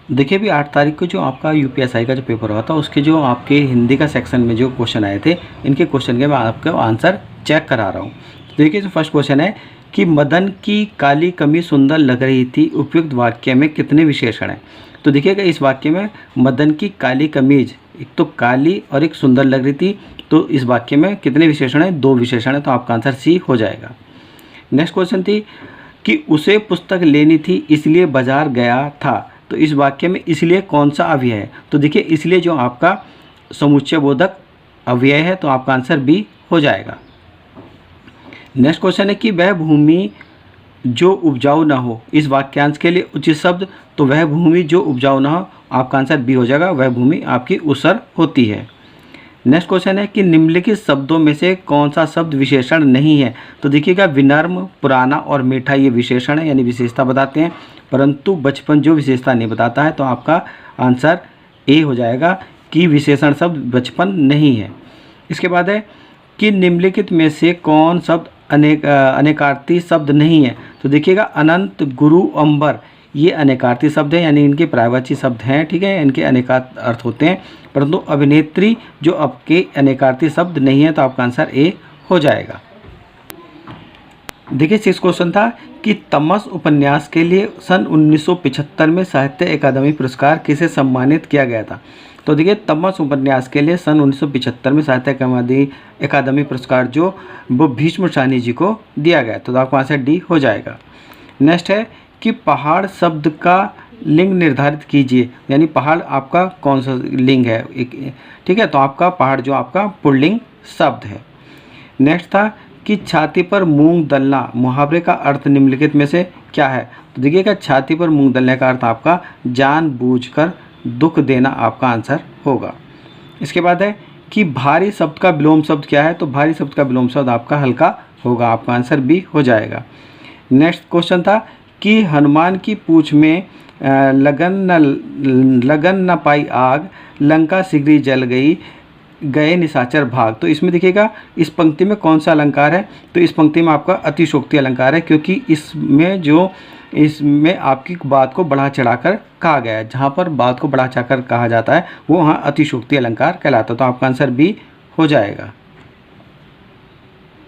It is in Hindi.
देखिए अभी 8 तारीख को जो आपका यूपीएसआई का जो पेपर हुआ था उसके जो आपके हिंदी का सेक्शन में जो क्वेश्चन आए थे, इनके क्वेश्चन के मैं आपको आंसर चेक करा रहा हूँ। तो देखिए जो फर्स्ट क्वेश्चन है कि मदन की काली कमीज सुंदर लग रही थी, उपयुक्त वाक्य में कितने विशेषण हैं। तो देखिएगा इस वाक्य में मदन की काली कमीज, एक तो काली और एक सुंदर लग रही थी, तो इस वाक्य में कितने विशेषण हैं, 2 विशेषण है, तो आपका आंसर सी हो जाएगा। नेक्स्ट क्वेश्चन थी कि उसे पुस्तक लेनी थी इसलिए बाजार गया था, तो इस वाक्य में इसलिए कौन सा अव्यय है। तो देखिए इसलिए जो आपका समुच्चय बोधक अव्यय है, तो आपका आंसर बी हो जाएगा। नेक्स्ट क्वेश्चन है कि वह भूमि जो उपजाऊ न हो, इस वाक्यांश के लिए उचित शब्द, तो वह भूमि जो उपजाऊ न हो, आपका आंसर बी हो जाएगा, वह भूमि आपकी ऊसर होती है। नेक्स्ट क्वेश्चन है कि निम्नलिखित शब्दों में से कौन सा शब्द विशेषण नहीं है। तो देखिएगा विनम्र, पुराना और मीठा ये विशेषण है यानी विशेषता बताते हैं, परंतु बचपन जो विशेषता नहीं बताता है, तो आपका आंसर ए हो जाएगा कि विशेषण शब्द बचपन नहीं है। इसके बाद है कि निम्नलिखित में से कौन शब्द अनेकार्थी शब्द नहीं है। तो देखिएगा अनंत, गुरु, अंबर ये अनेकार्थी शब्द हैं यानी इनके पर्यायवाची शब्द हैं, ठीक है, इनके अनेकार्थ अर्थ होते हैं, परंतु अभिनेत्री जो आपके अनेकार्थी शब्द नहीं है, तो आपका आंसर ए हो जाएगा। देखिए 6 क्वेश्चन था कि तमस उपन्यास के लिए सन 1975 में साहित्य अकादमी पुरस्कार किसे सम्मानित किया गया था। तो देखिए तमस उपन्यास के लिए सन 1975 में साहित्य अकादमी पुरस्कार जो वो भीष्म साहनी जी को दिया गया, तो आपका आंसर डी हो जाएगा। नेक्स्ट है कि पहाड़ शब्द का लिंग निर्धारित कीजिए, यानी पहाड़ आपका कौन सा लिंग है, ठीक है, तो आपका पहाड़ जो आपका पुल्लिंग शब्द है। नेक्स्ट था कि छाती पर मूंग दलना मुहावरे का अर्थ निम्नलिखित में से क्या है। तो देखिएगा छाती पर मूंग दलने का अर्थ आपका जानबूझकर दुख देना आपका आंसर होगा। इसके बाद है कि भारी शब्द का विलोम शब्द क्या है। तो भारी शब्द का विलोम शब्द आपका हल्का होगा, आपका आंसर बी हो जाएगा। नेक्स्ट क्वेश्चन था कि हनुमान की पूंछ में लगन न पाई आग, लंका शीघ्र जल गई, गए निशाचर भाग। तो इसमें देखिएगा इस पंक्ति में कौन सा अलंकार है। तो इस पंक्ति में आपका अतिशोक्ति अलंकार है, क्योंकि इसमें आपकी बात को बढ़ा चढ़ाकर कहा गया है। जहाँ पर बात को बढ़ा चढ़ाकर कहा जाता है वो वहाँ अतिशोक्ति अलंकार कहलाता है, तो आपका आंसर बी हो जाएगा।